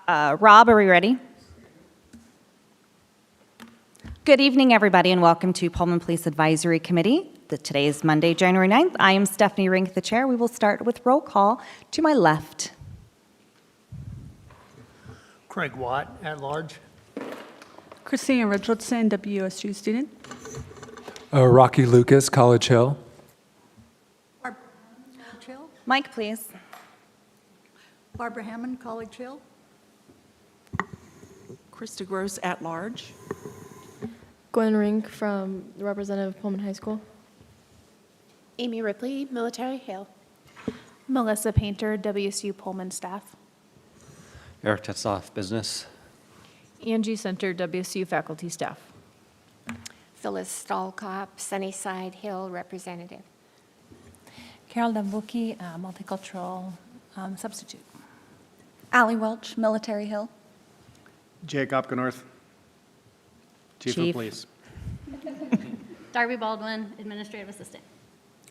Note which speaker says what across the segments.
Speaker 1: Rob, are we ready? Good evening, everybody, and welcome to Pullman Police Advisory Committee. Today is Monday, January 9th. I am Stephanie Rink, the chair. We will start with roll call. To my left.
Speaker 2: Craig Watt, at large.
Speaker 3: Christina Richardson, WSU student.
Speaker 4: Rocky Lucas, College Hill.
Speaker 5: College Hill.
Speaker 1: Mike, please.
Speaker 5: Barbara Hammond, College Hill.
Speaker 6: Krista Gross, at large.
Speaker 7: Gwen Rink from the representative of Pullman High School.
Speaker 8: Amy Ripley, Military Hill.
Speaker 9: Melissa Painter, WSU Pullman staff.
Speaker 10: Eric Tetzloff, Business.
Speaker 11: Angie Center, WSU faculty staff.
Speaker 8: Phyllis Stahlkopf, Sunnyside Hill representative.
Speaker 9: Carol Dambuki, multicultural substitute.
Speaker 12: Allie Welch, Military Hill.
Speaker 13: Jake Opgenorth, Chief of Police.
Speaker 14: Darby Baldwin, Administrative Assistant.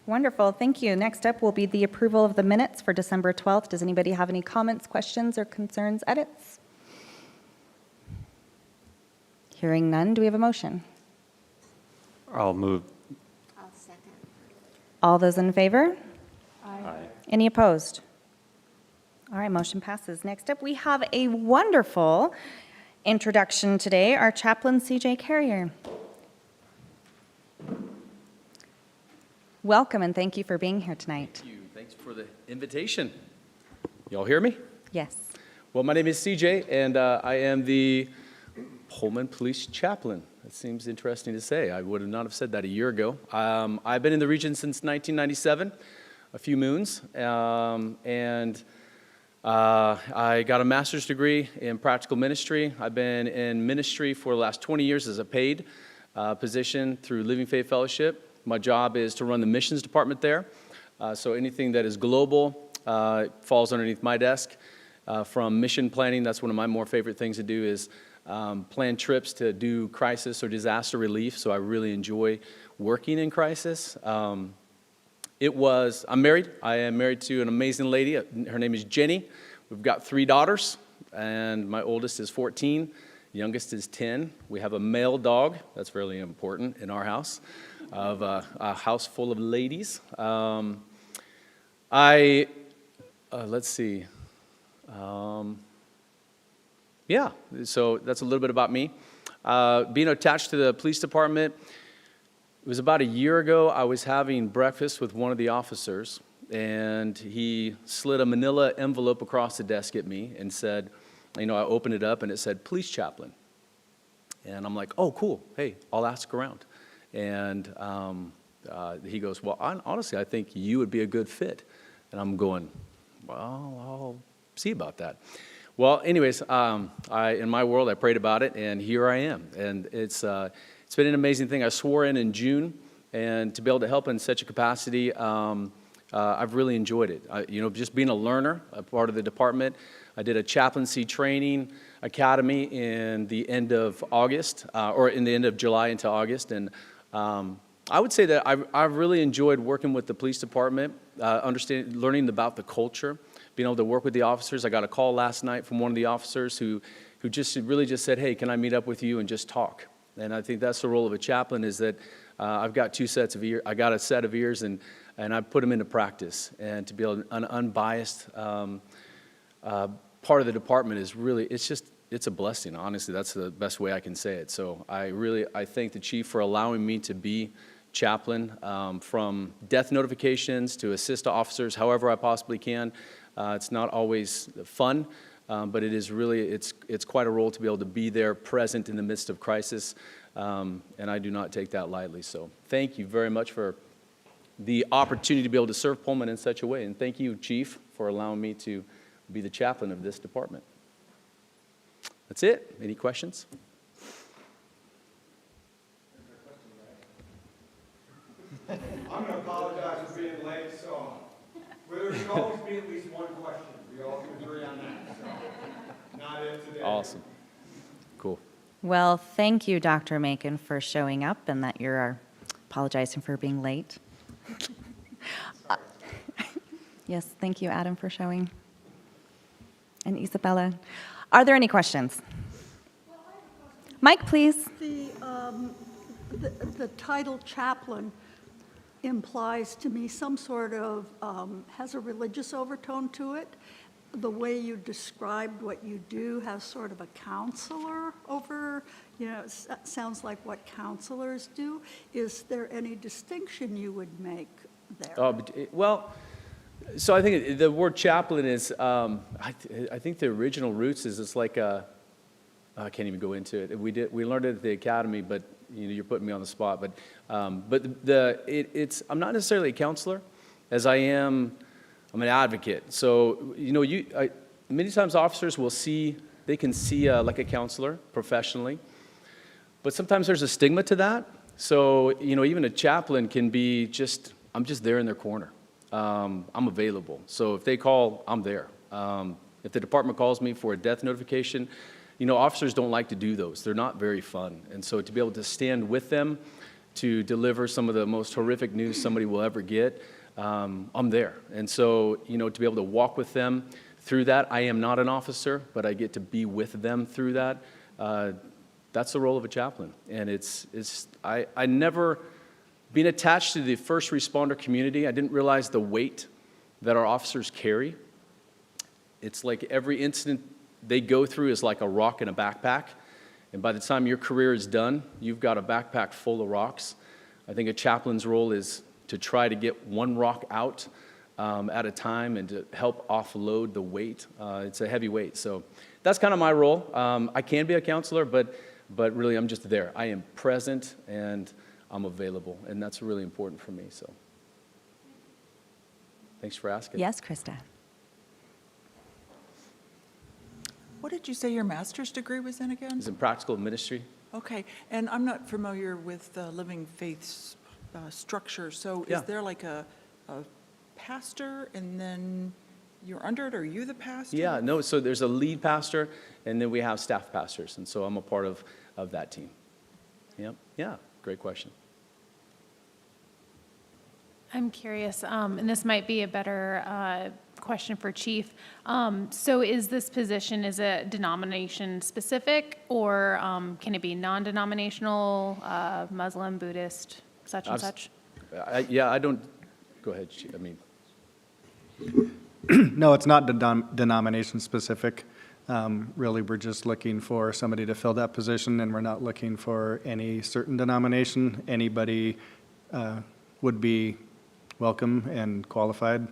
Speaker 1: Wonderful, thank you. Next up will be the approval of the minutes for December 12th. Does anybody have any comments, questions, or concerns, edits? Hearing none, do we have a motion?
Speaker 10: I'll move.
Speaker 8: I'll second.
Speaker 1: All those in favor?
Speaker 10: Aye.
Speaker 1: Any opposed? All right, motion passes. Next up, we have a wonderful introduction today, our chaplain, CJ Carrier. Welcome and thank you for being here tonight.
Speaker 15: Thank you. Thanks for the invitation. Y'all hear me?
Speaker 1: Yes.
Speaker 15: Well, my name is CJ, and I am the Pullman Police Chaplain. That seems interesting to say. I would not have said that a year ago. I've been in the region since 1997, a few moons, and I got a master's degree in practical ministry. I've been in ministry for the last 20 years as a paid position through Living Faith Fellowship. My job is to run the missions department there. So anything that is global falls underneath my desk. From mission planning, that's one of my more favorite things to do is plan trips to do crisis or disaster relief. So I really enjoy working in crisis. I'm married. I am married to an amazing lady. Her name is Jenny. We've got 3 daughters, and my oldest is 14. Youngest is 10. We have a male dog. That's really important in our house. Of a house full of ladies. Let's see. Yeah, so that's a little bit about me. Being attached to the police department, it was about a year ago. I was having breakfast with one of the officers, and he slid a manila envelope across the desk at me and said, I opened it up and it said, police chaplain. And I'm like, oh, cool. Hey, I'll ask around. And he goes, well, honestly, I think you would be a good fit. And I'm going, well, I'll see about that. Well, anyways, in my world, I prayed about it, and here I am. And it's been an amazing thing. I swore in June, and to be able to help in such a capacity, I've really enjoyed it. Just being a learner, a part of the department. I did a chaplaincy training academy in the end of August, or in the end of July into August, and I would say that I've really enjoyed working with the police department, learning about the culture, being able to work with the officers. I got a call last night from one of the officers who really just said, hey, can I meet up with you and just talk? And I think that's the role of a chaplain, is that I've got 2 sets of ears. I got a set of ears, and I put them into practice. And to be able an unbiased part of the department is really, it's a blessing. Honestly, that's the best way I can say it. So I thank the chief for allowing me to be chaplain, from death notifications to assist officers however I possibly can. It's not always fun, but it is really, it's quite a role to be able to be there present in the midst of crisis, and I do not take that lightly. So thank you very much for the opportunity to be able to serve Pullman in such a way, and thank you, Chief, for allowing me to be the chaplain of this department. That's it. Any questions?
Speaker 16: I'm going to apologize for being late, so there should always be at least one question. We all can agree on that. So not it today.
Speaker 15: Awesome. Cool.
Speaker 1: Well, thank you, Dr. Macon, for showing up and that you're apologizing for being late. Yes, thank you, Adam, for showing. And Isabella. Are there any questions? Mike, please.
Speaker 5: The title chaplain implies to me some sort of, has a religious overtone to it. The way you described what you do has sort of a counselor over, sounds like what counselors do. Is there any distinction you would make there?
Speaker 15: Well, so I think the word chaplain is, I think the original roots is it's like a, I can't even go into it. We learned it at the academy, but you're putting me on the spot. But I'm not necessarily a counselor, as I'm an advocate. So many times officers they can see like a counselor professionally, but sometimes there's a stigma to that. So even a chaplain can be I'm just there in their corner. I'm available. So if they call, I'm there. If the department calls me for a death notification, officers don't like to do those. They're not very fun. And so to be able to stand with them to deliver some of the most horrific news somebody will ever get, I'm there. And so, to be able to walk with them through that, I am not an officer, but I get to be with them through that. That's the role of a chaplain. And I never, being attached to the first responder community, I didn't realize the weight that our officers carry. It's like every incident they go through is like a rock in a backpack. And by the time your career is done, you've got a backpack full of rocks. I think a chaplain's role is to try to get one rock out at a time and to help offload the weight. It's a heavy weight. So that's kind of my role. I can be a counselor, but really I'm just there. I am present and I'm available. And that's really important for me. So thanks for asking.
Speaker 1: Yes, Krista.
Speaker 6: What did you say your master's degree was in again?
Speaker 15: It's in practical ministry.
Speaker 6: Okay, and I'm not familiar with Living Faith's structure, so is there like a pastor and then you're under it, or are you the pastor?
Speaker 15: Yeah, no, so there's a lead pastor and then we have staff pastors, and so I'm a part of that team. Yep, yeah, great question.
Speaker 9: I'm curious, and this might be a better question for Chief. So is this position, is it denomination specific, or can it be non-denominational, Muslim, Buddhist, such and such?
Speaker 15: I don't, go ahead,
Speaker 13: No, it's not denomination specific. Really, we're just looking for somebody to fill that position, and we're not looking for any certain denomination. Anybody would be welcome and qualified.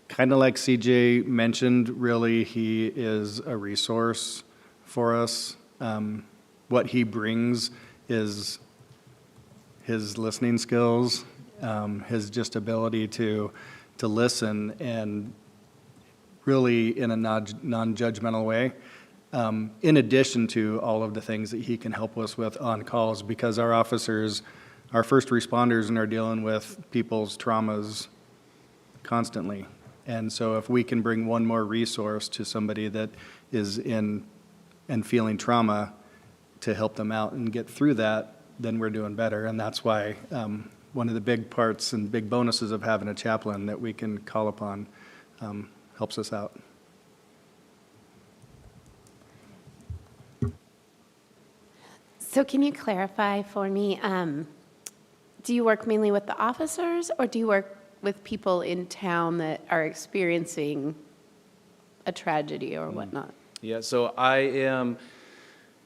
Speaker 13: Kind of like CJ mentioned, really, he is a resource for us. What he brings is his listening skills, his just ability to listen, and really in a non-judgmental way, in addition to all of the things that he can help us with on calls, because our officers, our first responders, are dealing with people's traumas constantly. And so if we can bring one more resource to somebody that is in and feeling trauma to help them out and get through that, then we're doing better. And that's why one of the big parts and big bonuses of having a chaplain that we can call upon helps us out.
Speaker 8: So can you clarify for me, do you work mainly with the officers, or do you work with people in town that are experiencing a tragedy or whatnot?
Speaker 15: Yeah, so I am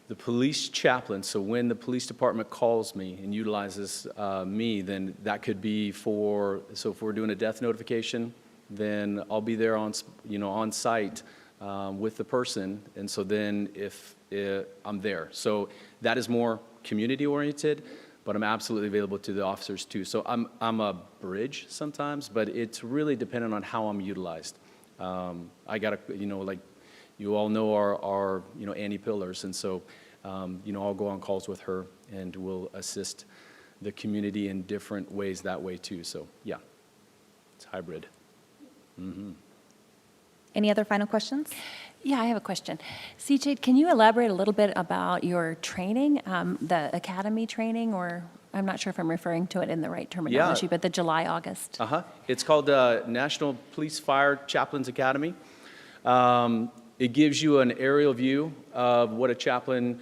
Speaker 15: the police chaplain. So when the police department calls me and utilizes me, then that could be so if we're doing a death notification, then I'll be there on site with the person. And so then if I'm there. So that is more community oriented, but I'm absolutely available to the officers too. So I'm a bridge sometimes, but it's really dependent on how I'm utilized. I got to, like you all know our Annie Pillars, and so I'll go on calls with her and we'll assist the community in different ways that way too. So yeah, it's hybrid. Mm-hmm.
Speaker 1: Any other final questions?
Speaker 12: Yeah, I have a question. CJ, can you elaborate a little bit about your training, the academy training, or I'm not sure if I'm referring to it in the right terminology, but the July, August?
Speaker 15: It's called National Police Fire Chaplains Academy. It gives you an aerial view of what a chaplain,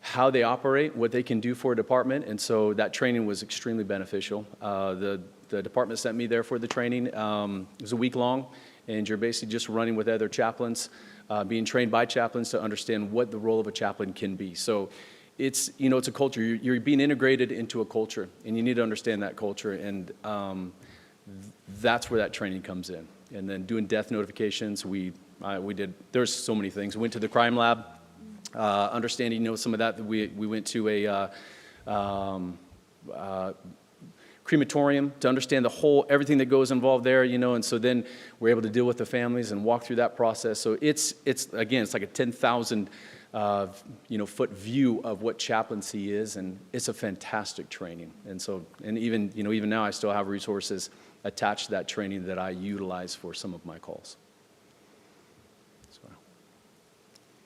Speaker 15: how they operate, what they can do for a department, and so that training was extremely beneficial. The department sent me there for the training. It was a week long, and you're basically just running with other chaplains, being trained by chaplains to understand what the role of a chaplain can be. So it's, you know, it's a culture. You're being integrated into a culture, and you need to understand that culture, and that's where that training comes in. And then doing death notifications, we did, there's so many things. We went to the crime lab, understanding, you know, some of that. We went to a crematorium to understand the whole, everything that goes involved there, you know, and so then we're able to deal with the families and walk through that process. So it's again, it's like a 10,000 you know, foot view of what chaplaincy is, and it's a fantastic training. And so, and even, you know, even now I still have resources attached to that training that I utilize for some of my calls.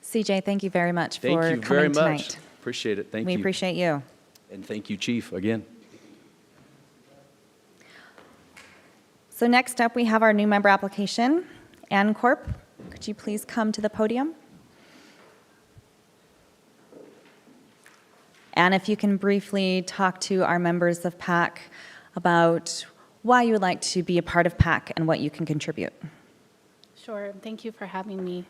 Speaker 1: CJ, thank you very much for coming tonight.
Speaker 15: Thank you very much. Appreciate it. Thank you.
Speaker 1: We appreciate you.
Speaker 15: And thank you, Chief, again.
Speaker 1: So next up, we have our new member application. Ann Corp, could you please come to the podium? And if you can briefly talk to our members of PAC about why you would like to be a part of PAC and what you can contribute.
Speaker 17: Sure, thank you for having me.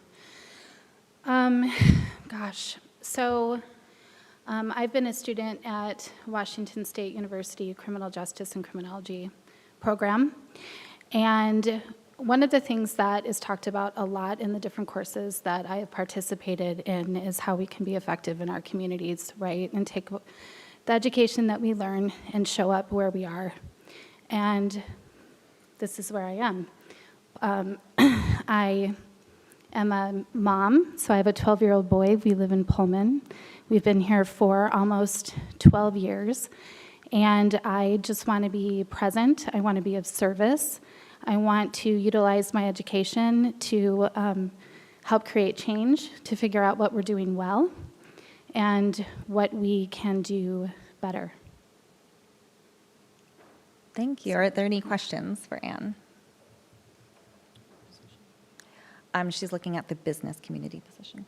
Speaker 17: So I've been a student at Washington State University Criminal Justice and Criminology program, and one of the things that is talked about a lot in the different courses that I have participated in is how we can be effective in our communities, right, and take the education that we learn and show up where we are. And this is where I am. I am a mom, so I have a 12-year-old boy. We live in Pullman. We've been here for almost 12 years, and I just want to be present. I want to be of service. I want to utilize my education to help create change, to figure out what we're doing well, and what we can do better.
Speaker 1: Thank you. Are there any questions for Ann? She's looking at the business community position.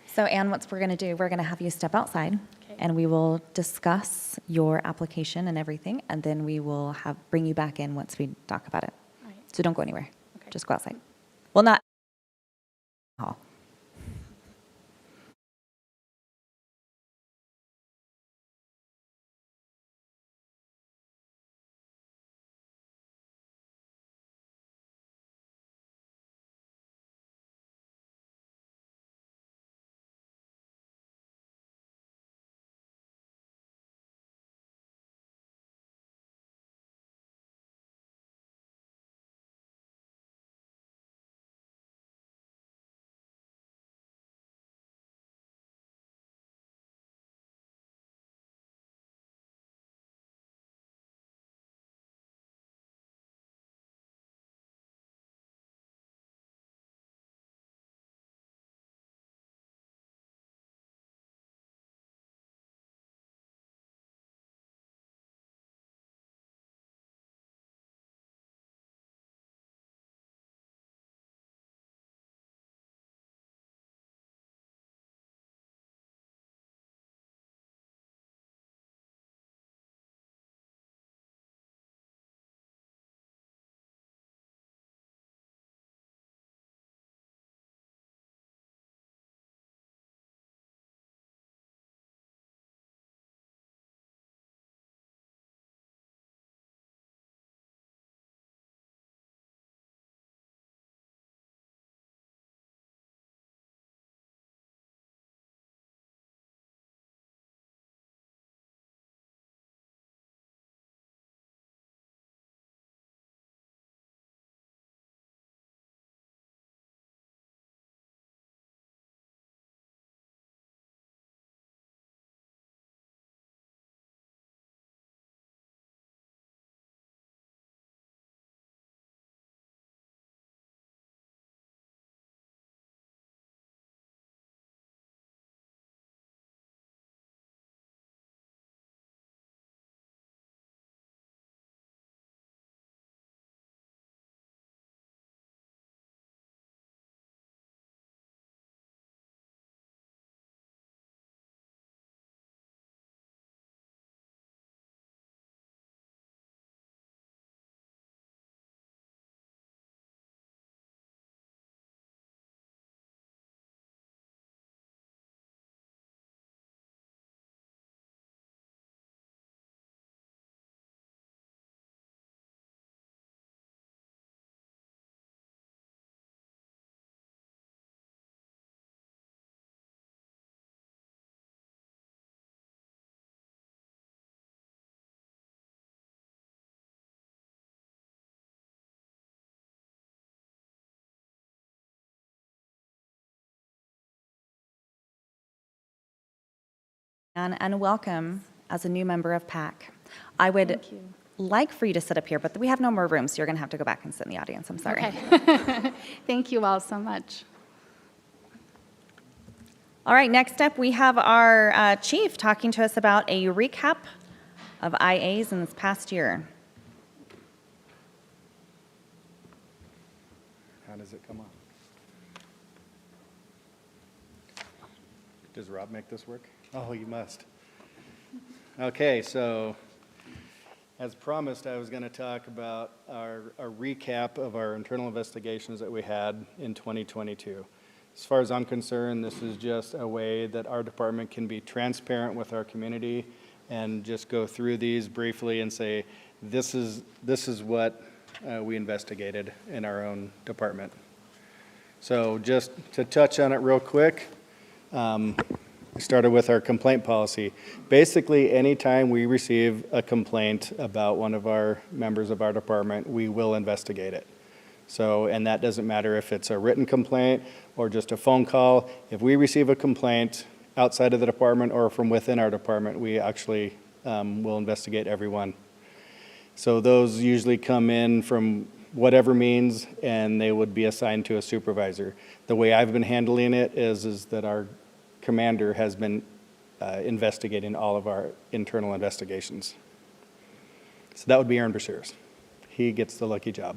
Speaker 1: So Ann, what we're going to do, we're going to have you step outside, and we will discuss your application and everything, and then we will bring you back in once we talk about it.
Speaker 17: All right.
Speaker 1: So don't go anywhere.
Speaker 17: Okay.
Speaker 1: Just go outside. Well, not hall. And welcome as a new member of PAC. I would like for you to sit up here, but we have no more room, so you're going to have to go back and sit in the audience. I'm sorry.
Speaker 17: Okay. Thank you all so much.
Speaker 1: All right, next up, we have our chief talking to us about a recap of IAs in this past year.
Speaker 13: How does it come on? Does Rob make this work? Oh, you must. Okay, so as promised, I was going to talk about a recap of our internal investigations that we had in 2022. As far as I'm concerned, this is just a way that our department can be transparent with our community and just go through these briefly and say, this is what we investigated in our own department. So just to touch on it real quick, we started with our complaint policy. Basically, anytime we receive a complaint about one of our members of our department, we will investigate it. So, and that doesn't matter if it's a written complaint or just a phone call. If we receive a complaint outside of the department or from within our department, we actually will investigate everyone. So those usually come in from whatever means, and they would be assigned to a supervisor. The way I've been handling it is that our commander has been investigating all of our internal investigations. So that would be Aaron Brashears. He gets the lucky job.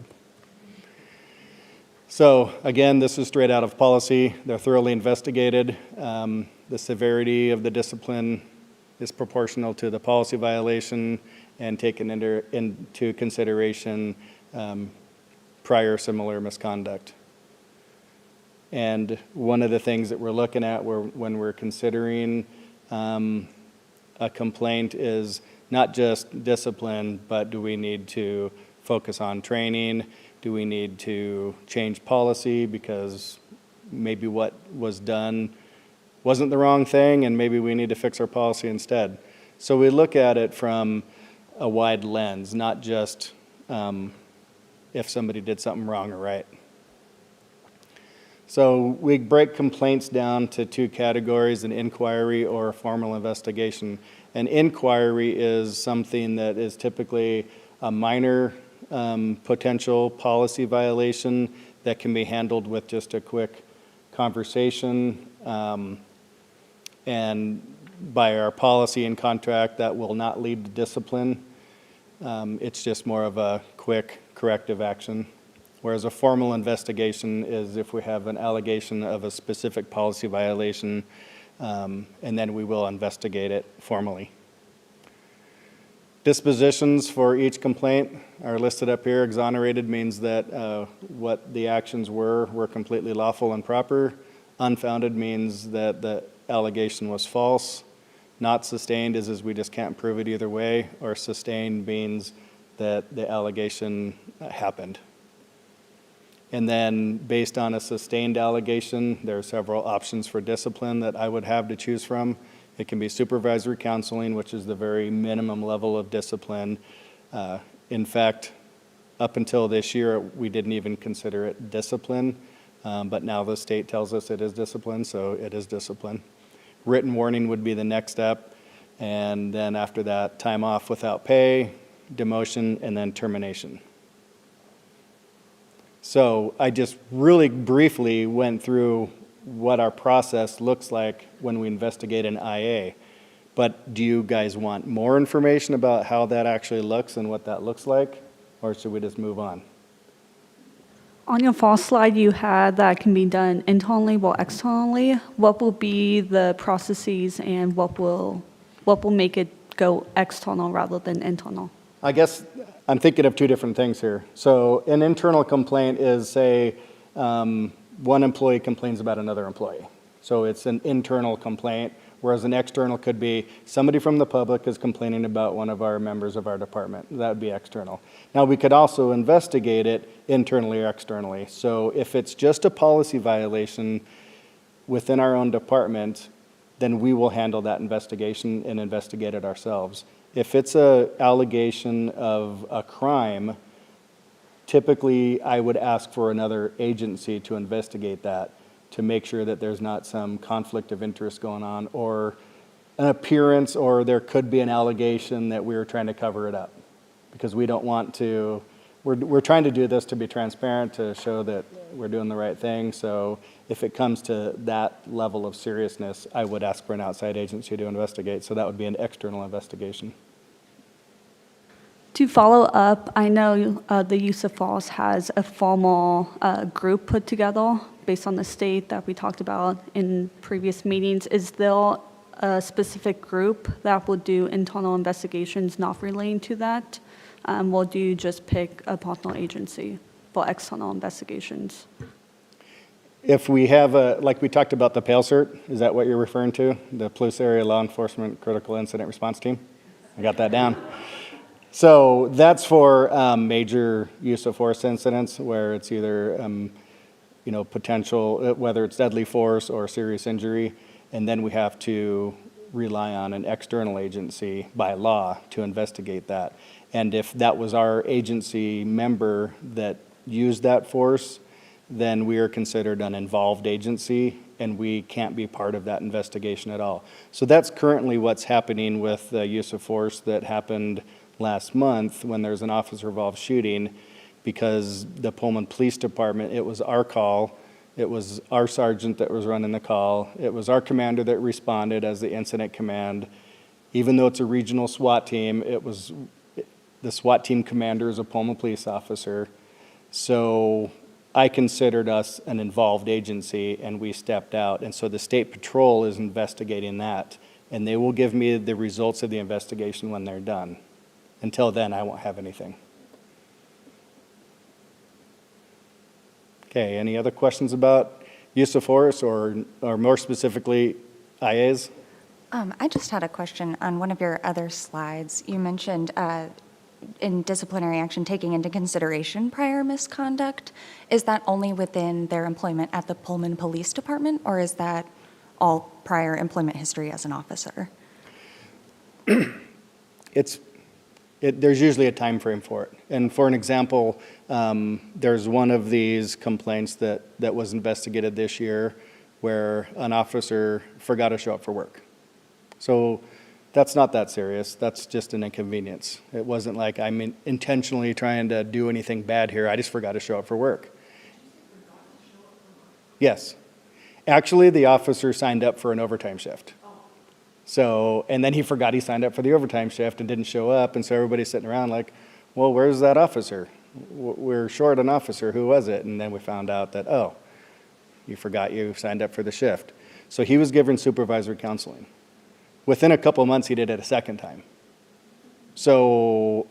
Speaker 13: So again, this is straight out of policy. They're thoroughly investigated. The severity of the discipline is proportional to the policy violation and taken into consideration prior similar misconduct. And one of the things that we're looking at when we're considering a complaint is not just discipline, but do we need to focus on training? Do we need to change policy because maybe what was done wasn't the wrong thing and maybe we need to fix our policy instead? So we look at it from a wide lens, not just if somebody did something wrong or right. So we break complaints down to two categories, an inquiry or a formal investigation. An inquiry is something that is typically a minor potential policy violation that can be handled with just a quick conversation. And by our policy and contract, that will not lead to discipline. It's just more of a quick corrective action. Whereas a formal investigation is if we have an allegation of a specific policy violation, and then we will investigate it formally. Dispositions for each complaint are listed up here. Exonerated means that what the actions were completely lawful and proper. Unfounded means that the allegation was false. Not sustained is we just can't prove it either way, or sustained means that the allegation happened. And then based on a sustained allegation, there are several options for discipline that I would have to choose from. It can be supervisory counseling, which is the very minimum level of discipline. In fact, up until this year, we didn't even consider it discipline, but now the state tells us it is discipline, so it is discipline. Written warning would be the next step, and then after that, time off without pay, demotion, and then termination. So I just really briefly went through what our process looks like when we investigate an IA. But do you guys want more information about how that actually looks and what that looks like? Or should we just move on?
Speaker 3: On your fall slide, you had that can be done internally or externally. What will be the processes and what will make it go external rather than internal?
Speaker 13: I guess I'm thinking of two different things here. So an internal complaint is, say, one employee complains about another employee. So it's an internal complaint, whereas an external could be somebody from the public is complaining about one of our members of our department. That would be external. Now, we could also investigate it internally or externally. So if it's just a policy violation within our own department, then we will handle that investigation and investigate it ourselves. If it's an allegation of a crime, typically I would ask for another agency to investigate that to make sure that there's not some conflict of interest going on or an appearance or there could be an allegation that we were trying to cover it up. Because we don't want to, we're trying to do this to be transparent, to show that we're doing the right thing. So if it comes to that level of seriousness, I would ask for an outside agency to investigate. So that would be an external investigation.
Speaker 3: To follow up, I know the use of force has a formal group put together based on the state that we talked about in previous meetings. Is there a specific group that will do internal investigations not relating to that? Or do you just pick a partner agency for external investigations?
Speaker 13: If we have like we talked about the PAIL cert, is that what you're referring to? The Police Area Law Enforcement Critical Incident Response Team? I got that down. So that's for major use of force incidents where it's either, potential, whether it's deadly force or serious injury, and then we have to rely on an external agency by law to investigate that. And if that was our agency member that used that force, then we are considered an involved agency, and we can't be part of that investigation at all. So that's currently what's happening with the use of force that happened last month when there's an officer-involved shooting, because the Pullman Police Department, it was our call, it was our sergeant that was running the call, it was our commander that responded as the incident command. Even though it's a regional SWAT team, the SWAT team commander is a Pullman police officer. So I considered us an involved agency, and we stepped out. And so the State Patrol is investigating that, and they will give me the results of the investigation when they're done. Until then, I won't have anything. Okay, any other questions about use of force or more specifically, IAs?
Speaker 18: I just had a question on one of your other slides. You mentioned in disciplinary action taking into consideration prior misconduct. Is that only within their employment at the Pullman Police Department, or is that all prior employment history as an officer?
Speaker 13: There's usually a time frame for it. And for an example, there's one of these complaints that was investigated this year where an officer forgot to show up for work. So that's not that serious. That's just an inconvenience. It wasn't like I'm intentionally trying to do anything bad here. I just forgot to show up for work. Yes. Actually, the officer signed up for an overtime shift. So, and then he forgot he signed up for the overtime shift and didn't show up, and so everybody's sitting around like, well, where's that officer? We're short an officer. Who was it? And then we found out that, oh, you forgot you signed up for the shift. So he was given supervisory counseling. Within a couple of months, he did it a second time. So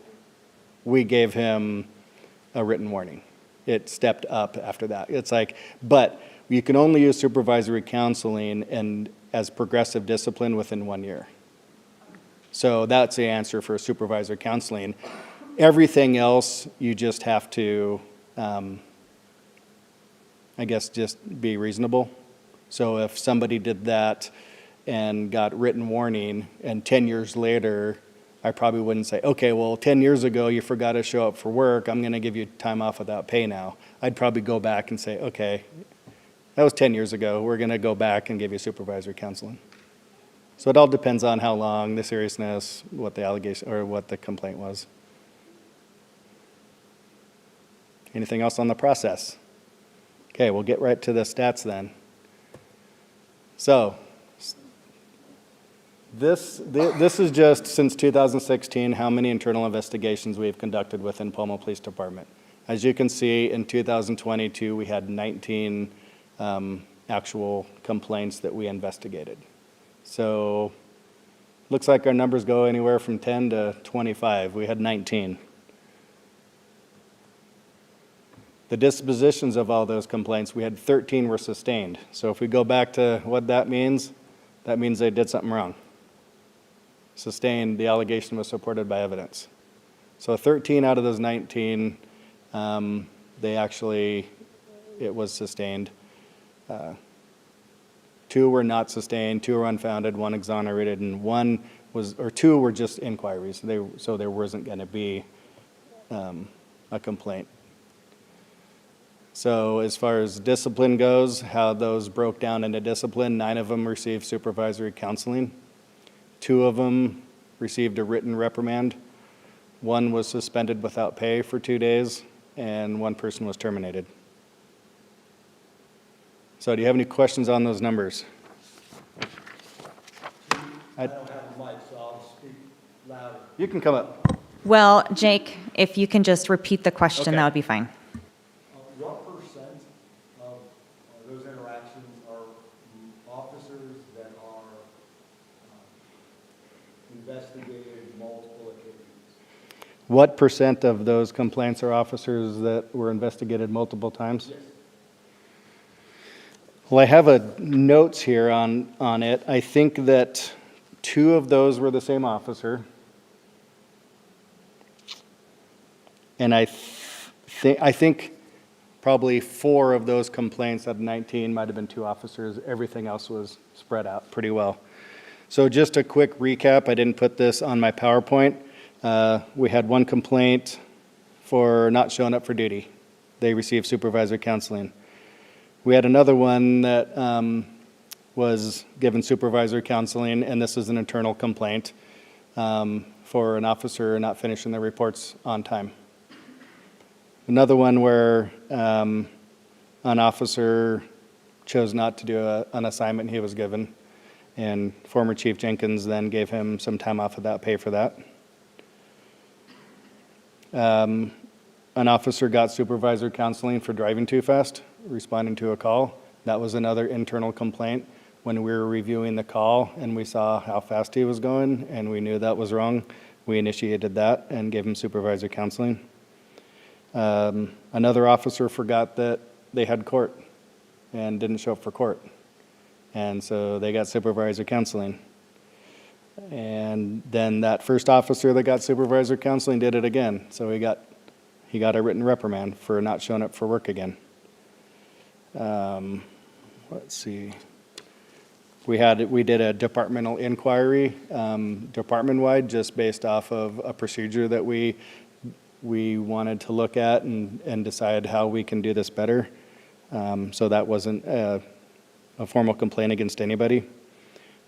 Speaker 13: we gave him a written warning. It stepped up after that. It's like, but you can only use supervisory counseling and as progressive discipline within 1 year. So that's the answer for supervisory counseling. Everything else, you just have to, I guess, just be reasonable. So if somebody did that and got written warning, and 10 years later, I probably wouldn't say, okay, well, 10 years ago, you forgot to show up for work. I'm going to give you time off without pay now. I'd probably go back and say, okay, that was 10 years ago. We're going to go back and give you supervisory counseling. So it all depends on how long, the seriousness, what the allegation or what the complaint was. Anything else on the process? Okay, we'll get right to the stats then. So this is just since 2016 how many internal investigations we've conducted within Pullman Police Department. As you can see, in 2022 we had 19 actual complaints that we investigated. So looks like our numbers go anywhere from 10 to 25. We had 19. The dispositions of all those complaints, we had 13 were sustained. So if we go back to what that means they did something wrong. Sustained, the allegation was supported by evidence. So 13 out of those 19, it was sustained. 2 were not sustained, 2 were unfounded, 1 exonerated, and 2 were just inquiries. So there wasn't going to be a complaint. So as far as discipline goes, how those broke down into discipline, 9 of them received supervisory counseling. 2 of them received a written reprimand. 1 was suspended without pay for 2 days, and 1 person was terminated. So do you have any questions on those numbers?
Speaker 16: I don't have a mic, so I'll speak louder.
Speaker 13: You can come up.
Speaker 1: Well, Jake, if you can just repeat the question,
Speaker 13: Okay.
Speaker 1: that would be fine.
Speaker 16: What percent of those interactions are officers that are investigated multiple occasions?
Speaker 13: What percent of those complaints are officers that were investigated multiple times?
Speaker 16: Yes.
Speaker 13: Well, I have notes here on it. I think that 2 of those were the same officer. And I think probably 4 of those complaints out of 19 might have been 2 officers. Everything else was spread out pretty well. So just a quick recap. I didn't put this on my PowerPoint. We had 1 complaint for not showing up for duty. They received supervisor counseling. We had another one that was given supervisor counseling, and this is an internal complaint for an officer not finishing their reports on time. Another one where an officer chose not to do an assignment he was given, and former Chief Jenkins then gave him some time off without pay for that. An officer got supervisor counseling for driving too fast, responding to a call. That was another internal complaint. When we were reviewing the call and we saw how fast he was going and we knew that was wrong, we initiated that and gave him supervisor counseling. Another officer forgot that they had court and didn't show up for court. And so they got supervisor counseling. And then that first officer that got supervisor counseling did it again. So he got a written reprimand for not showing up for work again. Let's see. We did a departmental inquiry, department-wide, just based off of a procedure that we wanted to look at and decide how we can do this better. So that wasn't a formal complaint against anybody.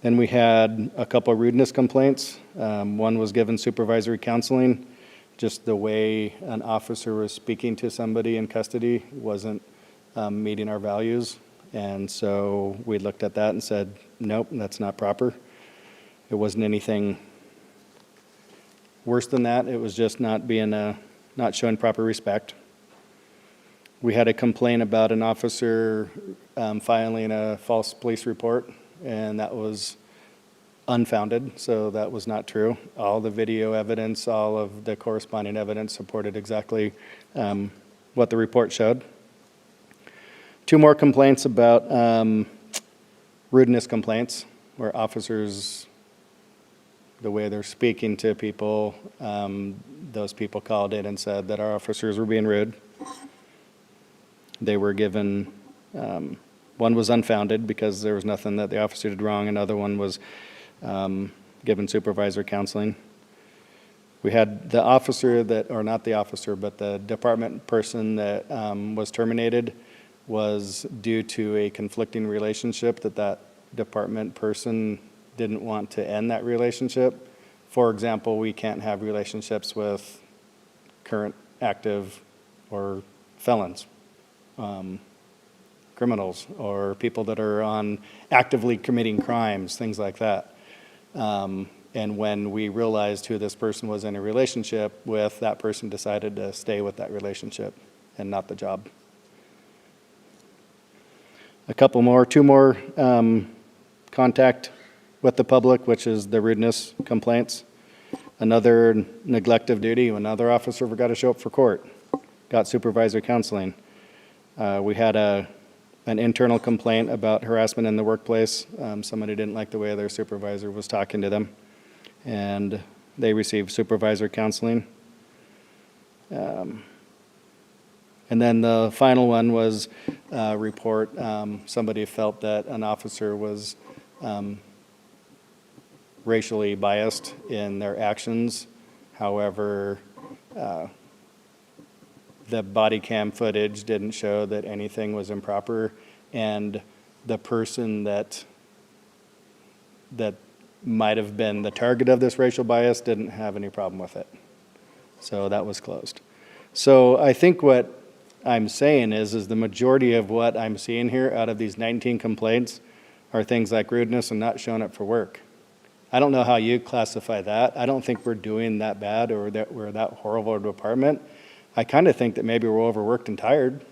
Speaker 13: Then we had a couple of rudeness complaints. One was given supervisory counseling. Just the way an officer was speaking to somebody in custody wasn't meeting our values. And so we looked at that and said, nope, that's not proper. It wasn't anything worse than that. It was just not showing proper respect. We had a complaint about an officer filing a false police report, and that was unfounded, so that was not true. All the video evidence, all of the corresponding evidence supported exactly what the report showed. 2 more complaints about rudeness complaints, where officers, the way they're speaking to people, those people called in and said that our officers were being rude. They were given, one was unfounded because there was nothing that the officer did wrong. Another one was given supervisor counseling. We had the officer that, or not the officer, but the department person that was terminated was due to a conflicting relationship that department person didn't want to end that relationship. For example, we can't have relationships with current active or felons, criminals, or people that are on actively committing crimes, things like that. And when we realized who this person was in a relationship with, that person decided to stay with that relationship and not the job. Two more contact with the public, which is the rudeness complaints. Another neglect of duty, another officer forgot to show up for court, got supervisor counseling. We had an internal complaint about harassment in the workplace. Somebody didn't like the way their supervisor was talking to them, and they received supervisor counseling. And then the final one was a report. Somebody felt that an officer was racially biased in their actions. However, the body cam footage didn't show that anything was improper, and the person that might have been the target of this racial bias didn't have any problem with it. So that was closed. So I think what I'm saying is the majority of what I'm seeing here out of these 19 complaints are things like rudeness and not showing up for work. I don't know how you classify that. I don't think we're doing that bad or that we're that horrible of a department. I kind of think that maybe we're overworked and tired.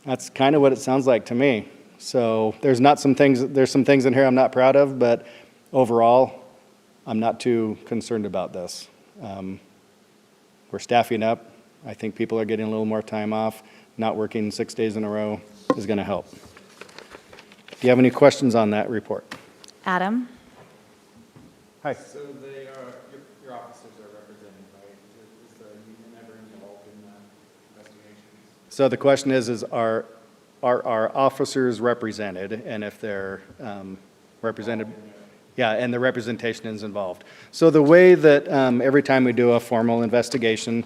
Speaker 13: That's kind of what it sounds like to me. So there's some things in here I'm not proud of, but overall, I'm not too concerned about this. We're staffing up. I think people are getting a little more time off. Not working 6 days in a row is going to help. Do you have any questions on that report?
Speaker 1: Adam?
Speaker 13: Hi.
Speaker 19: So your officers are represented, right? Is the union ever involved in the investigations?
Speaker 13: So the question is are our officers represented, and if they're represented, yeah, and the representation is involved. So the way that every time we do a formal investigation,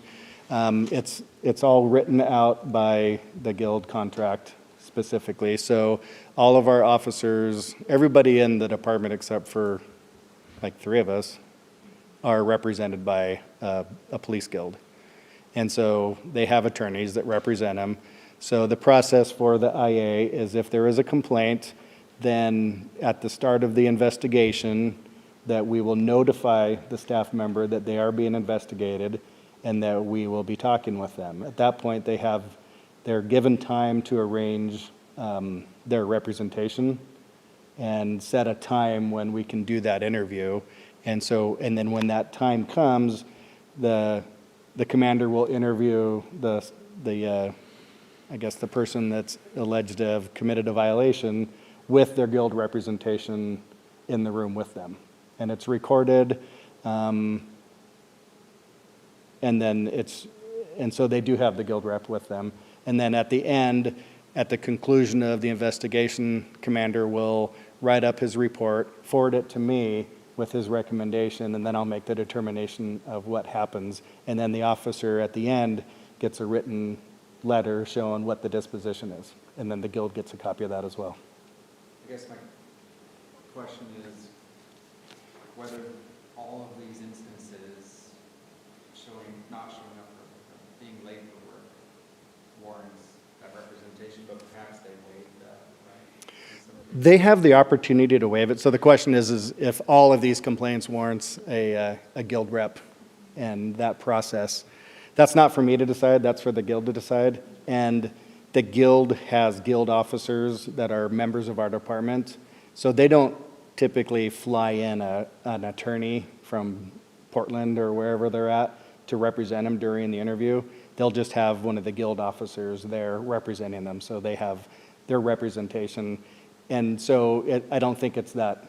Speaker 13: it's all written out by the guild contract specifically. So all of our officers, everybody in the department except for like 3 of us, are represented by a police guild. And so they have attorneys that represent them. So the process for the IA is if there is a complaint, then at the start of the investigation, that we will notify the staff member that they are being investigated and that we will be talking with them. At that point, they're given time to arrange their representation and set a time when we can do that interview. And then when that time comes, the commander will interview I guess the person that's alleged to have committed a violation with their guild representation in the room with them. And it's recorded, and so they do have the guild rep with them. And then at the end, at the conclusion of the investigation, commander will write up his report, forward it to me with his recommendation, and then I'll make the determination of what happens. And then the officer at the end gets a written letter showing what the disposition is. And then the guild gets a copy of that as well.
Speaker 19: I guess my question is whether all of these instances not showing up or being late for work warrants that representation, but perhaps they waive that, right?
Speaker 13: They have the opportunity to waive it. So the question is if all of these complaints warrants a guild rep and that process. That's not for me to decide, that's for the guild to decide. And the guild has guild officers that are members of our department. So they don't typically fly in an attorney from Portland or wherever they're at to represent them during the interview. They'll just have one of the guild officers there representing them. So they have their representation. And so I don't think it's that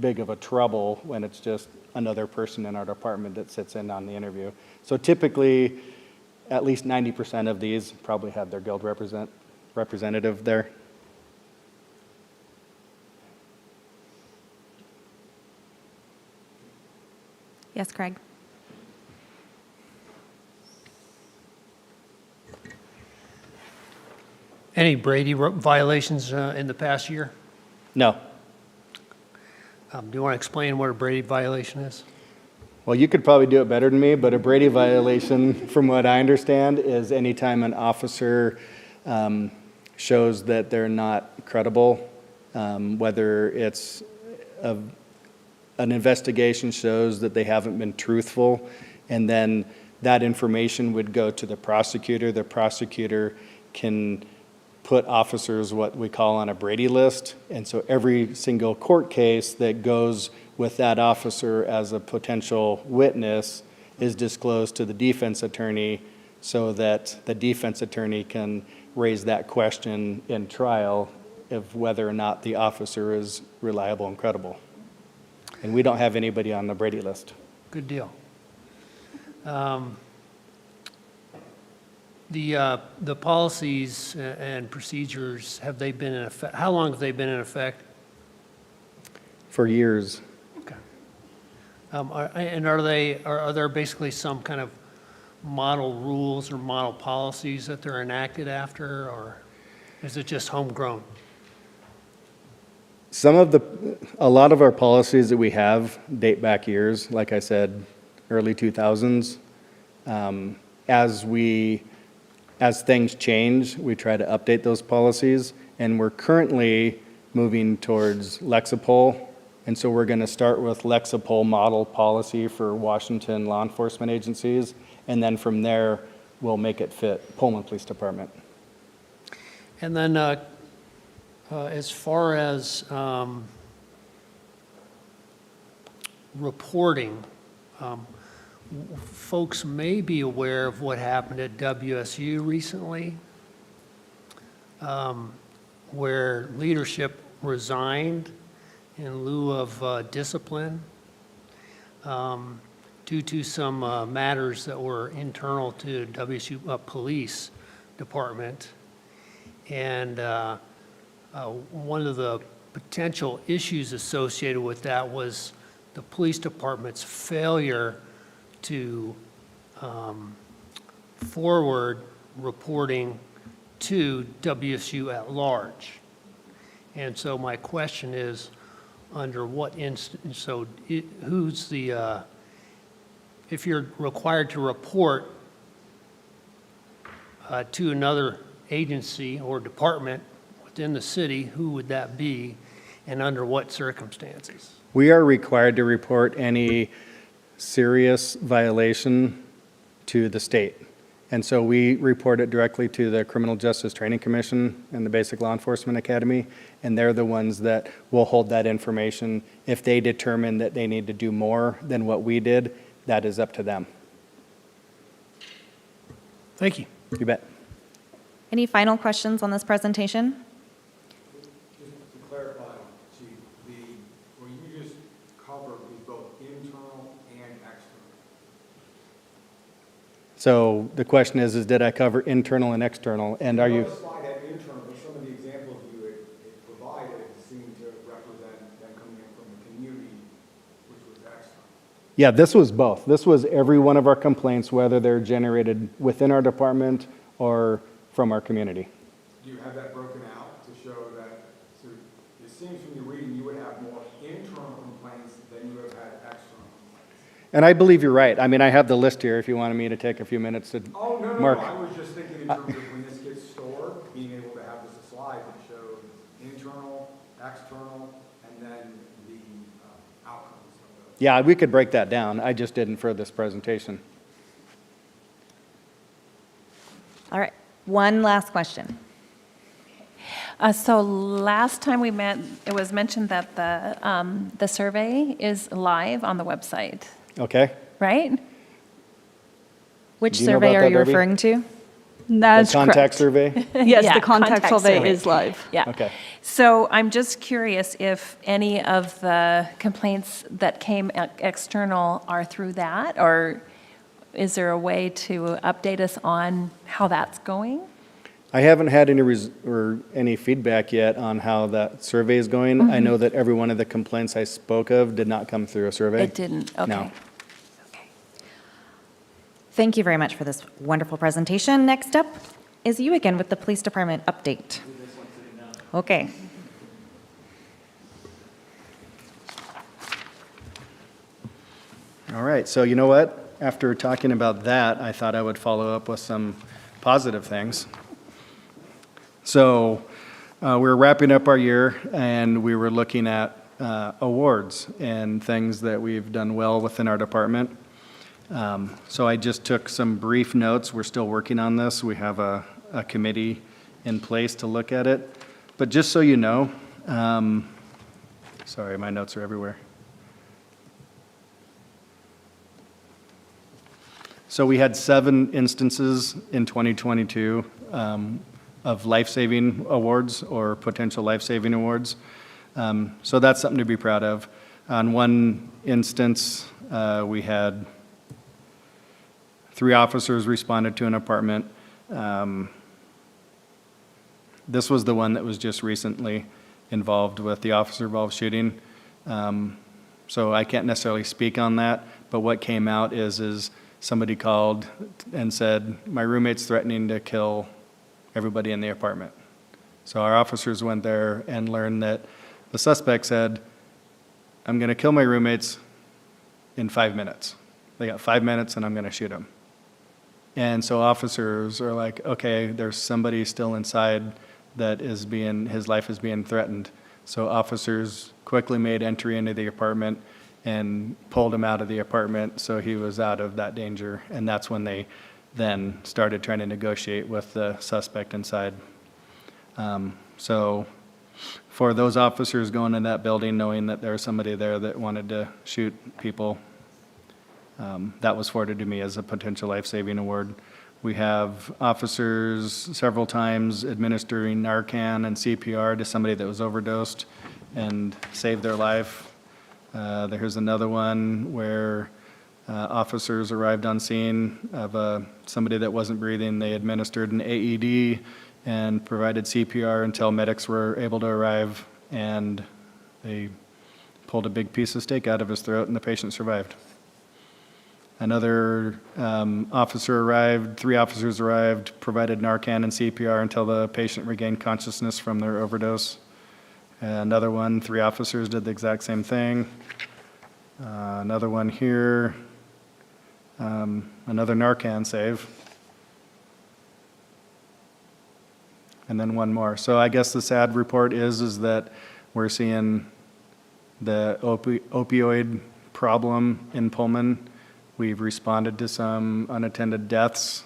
Speaker 13: big of a trouble when it's just another person in our department that sits in on the interview. So typically, at least 90% of these probably have their guild representative there.
Speaker 1: Yes, Craig?
Speaker 2: Any Brady violations in the past year?
Speaker 13: No.
Speaker 2: Do you want to explain what a Brady violation is?
Speaker 13: Well, you could probably do it better than me, but a Brady violation, from what I understand, is anytime an officer shows that they're not credible, whether it's an investigation shows that they haven't been truthful, and then that information would go to the prosecutor. The prosecutor can put officers what we call on a Brady list, and so every single court case that goes with that officer as a potential witness is disclosed to the defense attorney so that the defense attorney can raise that question in trial of whether or not the officer is reliable and credible. And we don't have anybody on the Brady list.
Speaker 2: Good deal. The policies and procedures, have they been in effect? How long have they been in effect?
Speaker 13: For years.
Speaker 2: Okay. And are there basically some kind of model rules or model policies that they're enacted after, or is it just homegrown?
Speaker 13: A lot of our policies that we have date back years, like I said, early 2000s. As things change, we try to update those policies, and we're currently moving towards Lexipol. And so we're going to start with Lexipol model policy for Washington law enforcement agencies, and then from there, we'll make it fit Pullman Police Department.
Speaker 2: And then as far as reporting, folks may be aware of what happened at WSU recently, where leadership resigned in lieu of discipline due to some matters that were internal to WSU Police Department. And one of the potential issues associated with that was the police department's failure to forward reporting to WSU at large. And so my question is, under what instance, so who's the, if you're required to report to another agency or department within the city, who would that be, and under what circumstances?
Speaker 13: We are required to report any serious violation to the state. And so we report it directly to the Criminal Justice Training Commission and the Basic Law Enforcement Academy, and they're the ones that will hold that information. If they determine that they need to do more than what we did, that is up to them.
Speaker 2: Thank you.
Speaker 13: You bet.
Speaker 1: Any final questions on this presentation?
Speaker 16: Just to clarify, Chief, what you just covered was both internal and external.
Speaker 13: So the question is did I cover internal and external? And are you?
Speaker 16: Slide at internal, but some of the examples you had provided seem to represent them coming in from the community, which was external.
Speaker 13: Yeah, this was both. This was every one of our complaints, whether they're generated within our department or from our community.
Speaker 16: Do you have that broken out to show that, so it seems from your reading you would have more internal complaints than you have had external complaints.
Speaker 13: And I believe you're right. I mean, I have the list here if you wanted me to take a few minutes to
Speaker 16: Oh, no,
Speaker 13: mark.
Speaker 16: I was just thinking in terms of when this gets stored, being able to have this slide that shows internal, external, and then the outcomes of those.
Speaker 13: Yeah, we could break that down. I just didn't for this presentation.
Speaker 1: All right, one last question.
Speaker 12: So last time we met, it was mentioned that the survey is live on the website,
Speaker 13: Okay?
Speaker 12: right?
Speaker 1: Which
Speaker 13: Do you know
Speaker 1: survey
Speaker 13: about
Speaker 1: are
Speaker 13: that,
Speaker 1: you
Speaker 13: Debbie?
Speaker 1: referring to?
Speaker 3: That's
Speaker 13: The contact
Speaker 3: correct.
Speaker 13: survey?
Speaker 3: Yes,
Speaker 12: Yeah,
Speaker 3: the contact survey is live.
Speaker 12: Yeah.
Speaker 13: Okay.
Speaker 12: So I'm just curious if any of the complaints that came external are through that, or is there a way to update us on how that's going?
Speaker 13: I haven't had any feedback yet on how that survey is going. I know that every one of the complaints I spoke of did not come through a survey.
Speaker 12: It didn't, okay.
Speaker 13: No.
Speaker 1: Thank you very much for this wonderful presentation. Next up is you again with the police department update. Okay.
Speaker 13: All right, so you know what? After talking about that, I thought I would follow up with some positive things. So we're wrapping up our year, and we were looking at awards and things that we've done well within our department. So I just took some brief notes. We're still working on this. We have a committee in place to look at it. But just so you know, sorry, my notes are everywhere. So we had 7 instances in 2022 of life-saving awards or potential life-saving awards. So that's something to be proud of. On one instance, we had 3 officers responded to an apartment. This was the one that was just recently involved with the officer-involved shooting. So I can't necessarily speak on that, but what came out is somebody called and said, my roommate's threatening to kill everybody in the apartment. So our officers went there and learned that The suspect said, "I'm going to kill my roommates in 5 minutes. They got 5 minutes and I'm going to shoot them." And so officers are like, okay, there's somebody still inside that his life is being threatened. So officers quickly made entry into the apartment and pulled him out of the apartment so he was out of that danger. And that's when they then started trying to negotiate with the suspect inside. So for those officers going in that building, knowing that there was somebody there that wanted to shoot people, that was forwarded to me as a potential life-saving award. We have officers several times administering Narcan and CPR to somebody that was overdosed and saved their life. There's another one where officers arrived on scene of somebody that wasn't breathing. They administered an AED and provided CPR until medics were able to arrive, and they pulled a big piece of steak out of his throat, and the patient survived. Another officer arrived, 3 officers arrived, provided Narcan and CPR until the patient regained consciousness from their overdose. Another one, 3 officers did the exact same thing. Another one here, another Narcan save. And then one more. So I guess the sad report is that we're seeing the opioid problem in Pullman. We've responded to some unattended deaths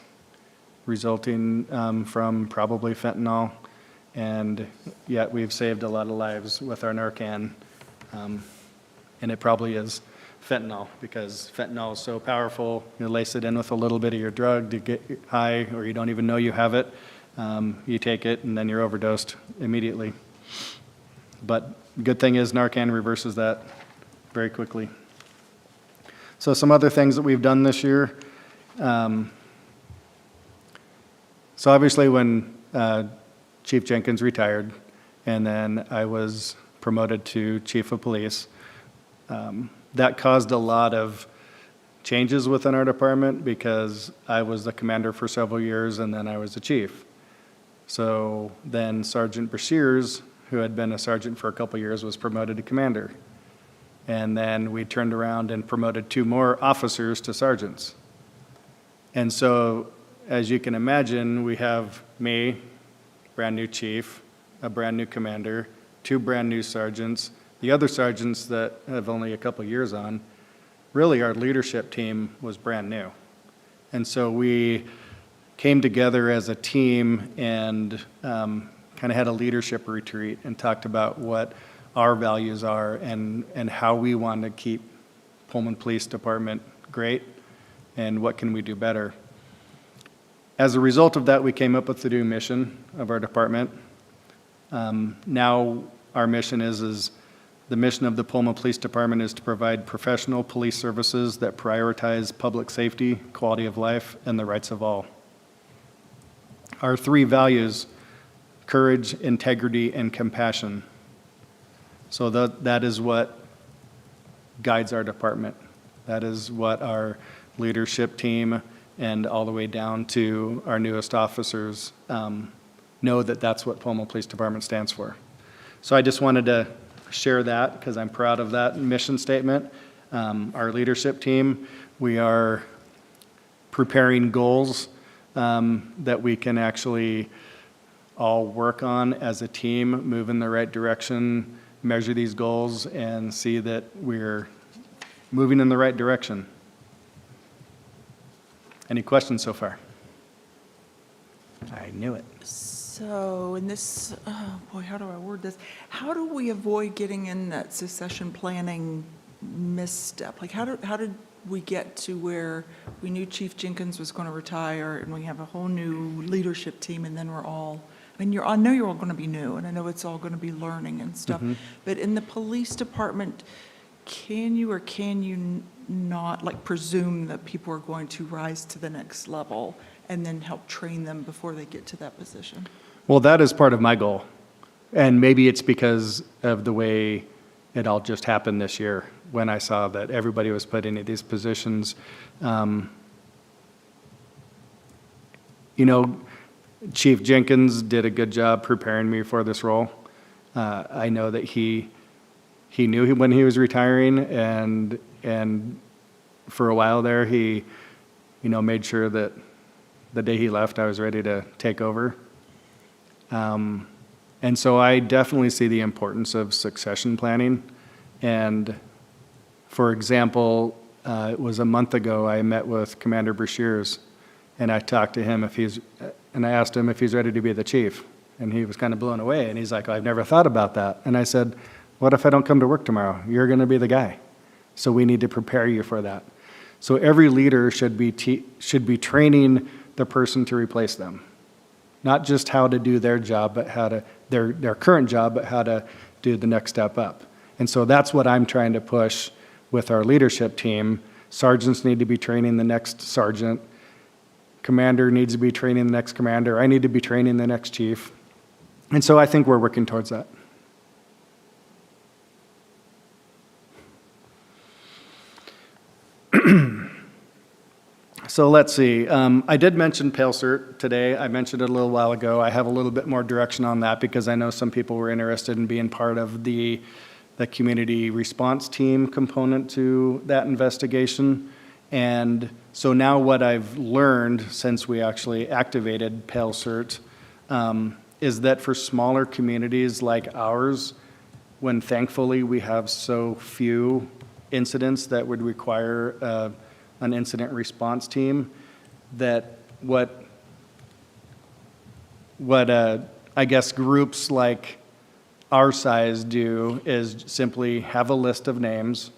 Speaker 13: resulting from probably fentanyl, and yet we've saved a lot of lives with our Narcan. And it probably is fentanyl, because fentanyl is so powerful. You lace it in with a little bit of your drug to get high, or you don't even know you have it. You take it, and then you're overdosed immediately. But good thing is Narcan reverses that very quickly. So some other things that we've done this year. So obviously when Chief Jenkins retired, and then I was promoted to Chief of Police, that caused a lot of changes within our department, because I was the commander for several years and then I was the chief. So then Sergeant Brashears, who had been a sergeant for a couple years, was promoted to commander. And then we turned around and promoted 2 more officers to sergeants. And so, as you can imagine, we have me, brand new chief, a brand new commander, 2 brand new sergeants. The other sergeants that have only a couple years on, really our leadership team was brand new. And so we came together as a team and kind of had a leadership retreat and talked about what our values are and how we want to keep Pullman Police Department great and what can we do better. As a result of that, we came up with the new mission of our department. Now our mission is the mission of the Pullman Police Department is to provide professional police services that prioritize public safety, quality of life, and the rights of all. Our 3 values: courage, integrity, and compassion. So that is what guides our department. That is what our leadership team and all the way down to our newest officers know, that that's what Pullman Police Department stands for. So I just wanted to share that because I'm proud of that mission statement. Our leadership team, we are preparing goals that we can actually all work on as a team, move in the right direction, measure these goals, and see that we're moving in the right direction. Any questions so far? I knew it.
Speaker 6: So in this, oh boy, how do I word this? How do we avoid getting in that succession planning misstep? Like how did we get to where we knew Chief Jenkins was going to retire and we have a whole new leadership team, and then we're all, I mean, I know you're all going to be new, and I know it's all going to be learning and stuff, but in the police department, can you or can you not like presume that people are going to rise to the next level and then help train them before they get to that position?
Speaker 13: Well, that is part of my goal. And maybe it's because of the way it all just happened this year when I saw that everybody was put into these positions. Chief Jenkins did a good job preparing me for this role. I know that he he knew when he was retiring, and for a while there, he, made sure that the day he left, I was ready to take over. And so I definitely see the importance of succession planning. And for example, it was a month ago, I met with Commander Brashears, and I talked to him and I asked him if he's ready to be the chief. And he was kind of blown away, and he's like, I've never thought about that. And I said, what if I don't come to work tomorrow? You're going to be the guy. So we need to prepare you for that. So every leader should be training the person to replace them. Not just how to do their job, but how to, their current job, but how to do the next step up. And so that's what I'm trying to push with our leadership team. Sergeants need to be training the next sergeant. Commander needs to be training the next commander. I need to be training the next chief. And so I think we're working towards that. So let's see. I did mention PaleCert today. I mentioned it a little while ago. I have a little bit more direction on that because I know some people were interested in being part of the community response team component to that investigation. And so now what I've learned since we actually activated PaleCert is that for smaller communities like ours, when thankfully we have so few incidents that would require an incident response team, that what I guess groups like our size do is simply have a list of names,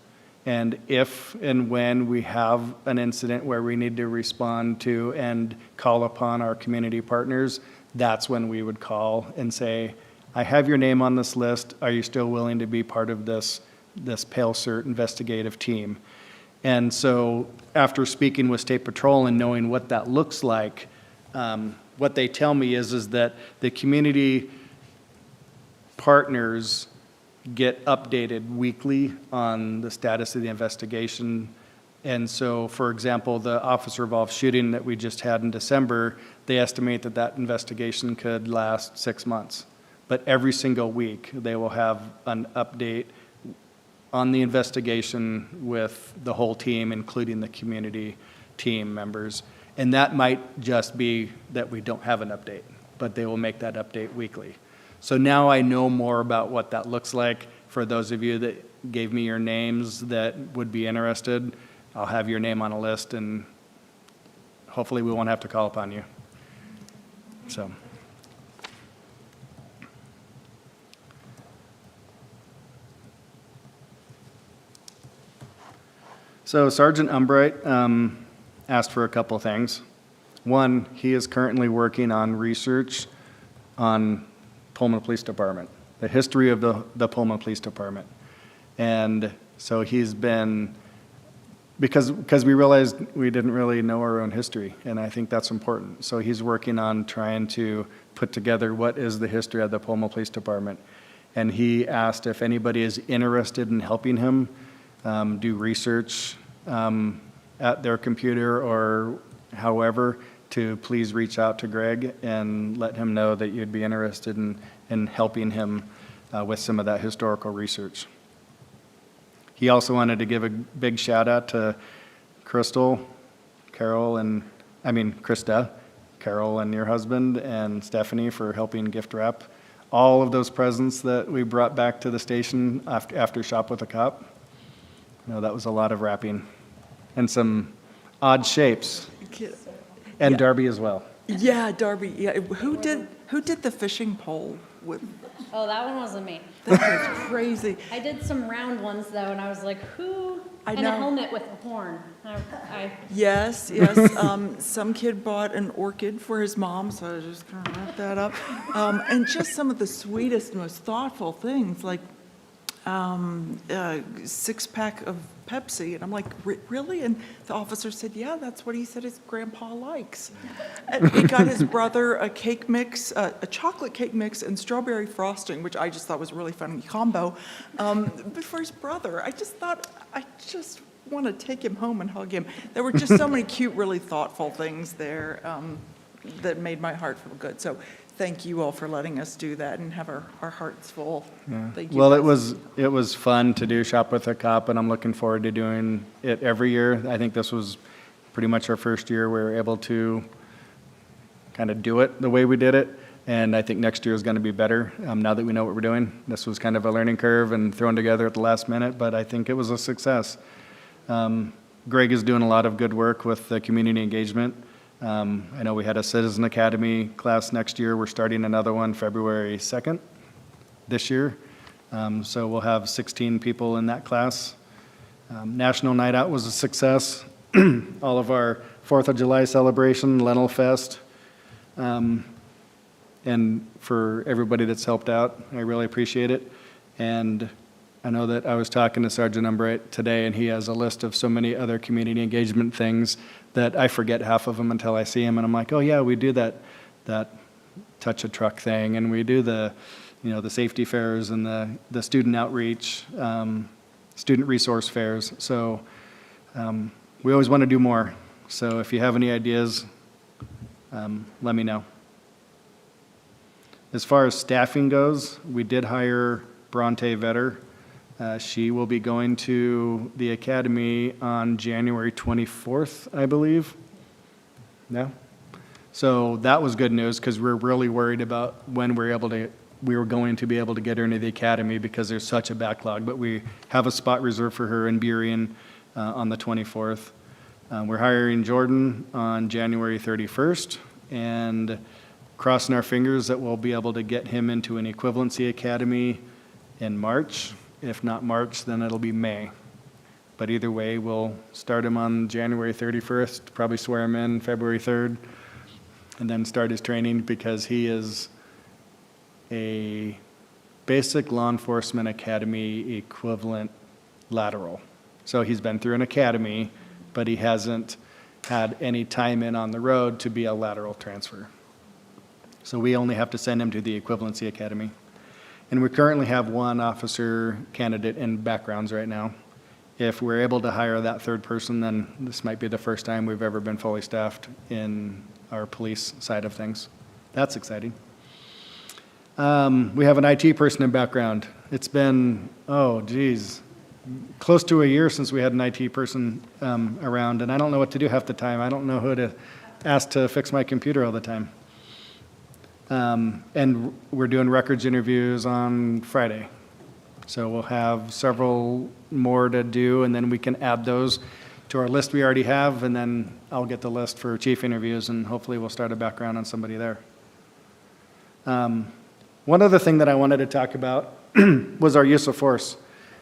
Speaker 13: and if and when we have an incident where we need to respond to and call upon our community partners, that's when we would call and say, I have your name on this list. Are you still willing to be part of this PaleCert investigative team? And so after speaking with State Patrol and knowing what that looks like, what they tell me is that the community partners get updated weekly on the status of the investigation. And so, for example, the officer-involved shooting that we just had in December, they estimate that investigation could last 6 months. But every single week, they will have an update on the investigation with the whole team, including the community team members. And that might just be that we don't have an update, but they will make that update weekly. So now I know more about what that looks like. For those of you that gave me your names that would be interested, I'll have your name on a list, and hopefully we won't have to call upon you. So Sergeant Umbright asked for a couple things. One, he is currently working on research on Pullman Police Department, the history of the Pullman Police Department. And so he's been, because we realized we didn't really know our own history, and I think that's important. So he's working on trying to put together what is the history of the Pullman Police Department. And he asked if anybody is interested in helping him do research at their computer or however, to please reach out to Greg and let him know that you'd be interested in helping him with some of that historical research. He also wanted to give a big shout out to Krista, Carol, and your husband, and Stephanie for helping gift wrap all of those presents that we brought back to the station after Shop with a Cop. That was a lot of wrapping and some odd shapes. And Darby as well.
Speaker 6: Yeah, Darby. Yeah, who did the fishing pole with?
Speaker 14: Oh, that one wasn't me.
Speaker 6: That was crazy.
Speaker 14: I did some round ones though, and I was like, who?
Speaker 6: I
Speaker 14: and
Speaker 6: know.
Speaker 14: a helmet with a horn.
Speaker 6: Yes. Some kid bought an orchid for his mom, so I was just going to wrap that up. And just some of the sweetest, most thoughtful things, like a 6-pack of Pepsi. And I'm like, really? And the officer said, yeah, that's what he said his grandpa likes. And he got his brother a cake mix, a chocolate cake mix and strawberry frosting, which I just thought was a really funny combo. But for his brother, I just thought, I just want to take him home and hug him. There were just so many cute, really thoughtful things there that made my heart feel good. So thank you all for letting us do that and have our hearts full.
Speaker 13: Yeah.
Speaker 6: Thank you.
Speaker 13: Well,
Speaker 6: guys.
Speaker 13: it was fun to do Shop with a Cop, and I'm looking forward to doing it every year. I think this was pretty much our first year we were able to kind of do it the way we did it, and I think next year is going to be better now that we know what we're doing. This was kind of a learning curve and thrown together at the last minute, but I think it was a success. Greg is doing a lot of good work with the community engagement. I know we had a Citizen Academy class next year. We're starting another one February 2nd this year. So we'll have 16 people in that class. National Night Out was a success. All of our 4th of July celebration, Lentil Fest, and for everybody that's helped out, I really appreciate it. And I know that I was talking to Sergeant Umbright today, and he has a list of so many other community engagement things that I forget half of them until I see them, and I'm like, oh yeah, we do that touch a truck thing, and we do the safety fairs and the student outreach, student resource fairs. So we always want to do more. So if you have any ideas, let me know. As far as staffing goes, we did hire Bronte Vetter. She will be going to the academy on January 24th, I believe. Yeah. So that was good news because we're really worried about when we were going to be able to get her into the academy because there's such a backlog. But we have a spot reserved for her in Burien on the 24th. We're hiring Jordan on January 31st and crossing our fingers that we'll be able to get him into an equivalency academy in March. If not March, then it'll be May. But either way, we'll start him on January 31st, probably swear him in February 3rd, and then start his training because he is a basic law enforcement academy equivalent lateral. So he's been through an academy, but he hasn't had any time in on the road to be a lateral transfer. So we only have to send him to the equivalency academy. And we currently have one officer candidate in backgrounds right now. If we're able to hire that third person, then this might be the first time we've ever been fully staffed in our police side of things. That's exciting. We have an IT person in background. It's been, close to a year since we had an IT person around, and I don't know what to do half the time. I don't know who to ask to fix my computer all the time. And we're doing records interviews on Friday. So we'll have several more to do, and then we can add those to our list we already have, and then I'll get the list for chief interviews, and hopefully we'll start a background on somebody there. One other thing that I wanted to talk about was our use of force,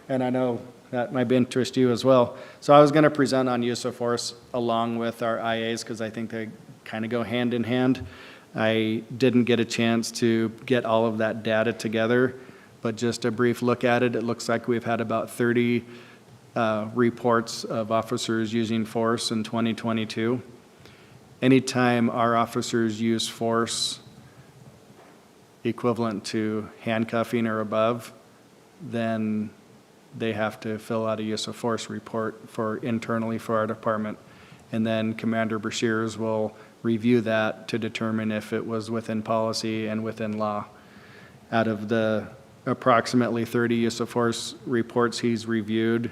Speaker 13: and I know that might interest you as well. So I was going to present on use of force along with our IAs because I think they kind of go hand in hand. I didn't get a chance to get all of that data together, but just a brief look at it, it looks like we've had about 30 reports of officers using force in 2022. Anytime our officers use force equivalent to handcuffing or above, then they have to fill out a use of force report internally for our department. And then Commander Brashears will review that to determine if it was within policy and within law. Out of the approximately 30 use of force reports he's reviewed,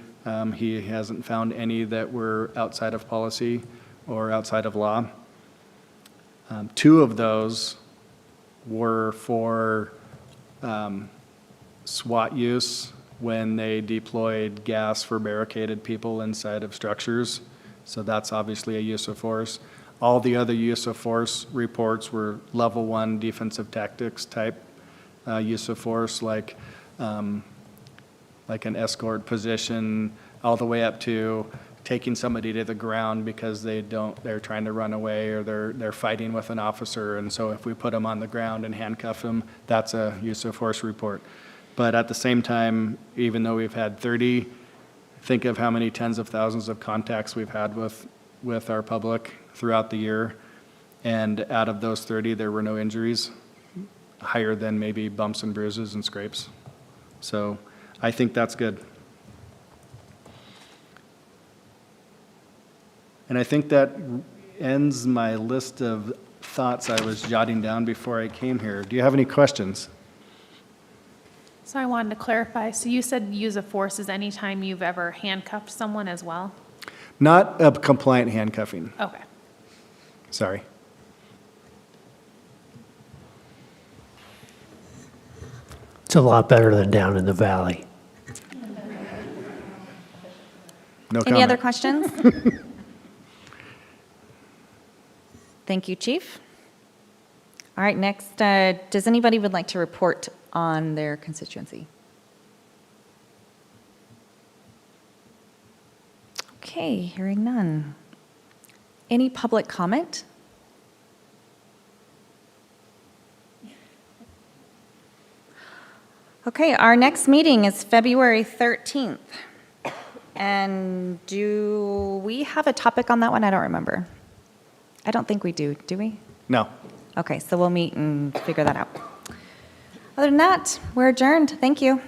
Speaker 13: he hasn't found any that were outside of policy or outside of law. 2 of those were for SWAT use when they deployed gas for barricaded people inside of structures. So that's obviously a use of force. All the other use of force reports were level 1 defensive tactics type use of force, like an escort position, all the way up to taking somebody to the ground because they're trying to run away or they're fighting with an officer. And so if we put them on the ground and handcuff them, that's a use of force report. But at the same time, even though we've had 30, think of how many tens of thousands of contacts we've had with our public throughout the year. And out of those 30, there were no injuries, higher than maybe bumps and bruises and scrapes. So I think that's good. And I think that ends my list of thoughts I was jotting down before I came here. Do you have any questions?
Speaker 9: So I wanted to clarify, so you said use of force is anytime you've ever handcuffed someone as well?
Speaker 13: Not a compliant handcuffing,
Speaker 9: Okay.
Speaker 13: sorry.
Speaker 20: It's a lot better than down in the valley.
Speaker 13: No
Speaker 1: Any other
Speaker 13: comment.
Speaker 1: questions? Thank you, Chief. All right, next, does anybody would like to report on their constituency? Okay, hearing none. Any public comment? Okay, our next meeting is February 13th. And do we have a topic on that one? I don't remember. I don't think we do we?
Speaker 13: No.
Speaker 1: Okay, so we'll meet and figure that out. Other than that, we're adjourned. Thank you.